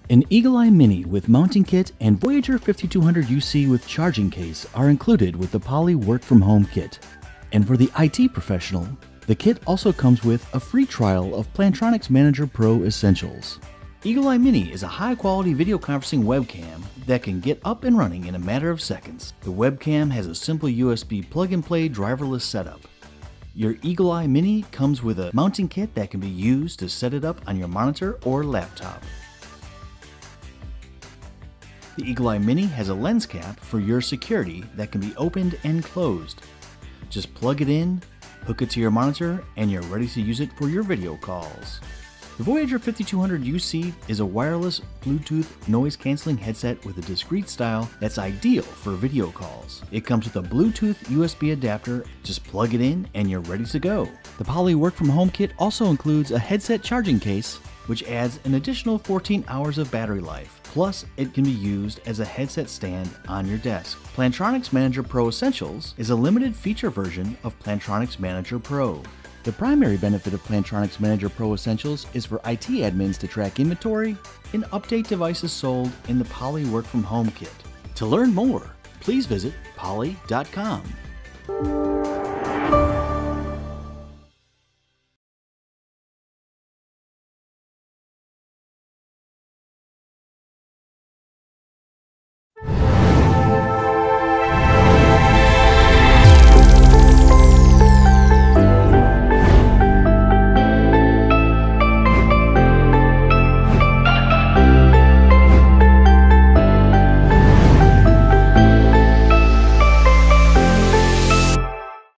An Eagle Eye Mini with mounting kit and Voyager 5200 UC with charging case are included with the Poly Work From Home kit. And for the IT professional, the kit also comes with a free trial of Plantronics Manager Pro Essentials. Eagle Eye Mini is a high-quality video conferencing webcam that can get up and running in a matter of seconds. The webcam has a simple USB plug-and-play driverless setup. Your Eagle Eye Mini comes with a mounting kit that can be used to set it up on your monitor or laptop. The Eagle Eye Mini has a lens cap for your security that can be opened and closed. Just plug it in, hook it to your monitor, and you're ready to use it for your video calls. The Voyager 5200 UC is a wireless Bluetooth noise-canceling headset with a discreet style that's ideal for video calls. It comes with a Bluetooth USB adapter. Just plug it in and you're ready to go. The Poly Work From Home kit also includes a headset charging case, which adds an additional 14 hours of battery life. Plus, it can be used as a headset stand on your desk. Plantronics Manager Pro Essentials is a limited feature version of Plantronics Manager Pro. The primary benefit of Plantronics Manager Pro Essentials is for IT admins to track inventory and update devices sold in the Poly Work From Home kit. To learn more, please visit poly.com.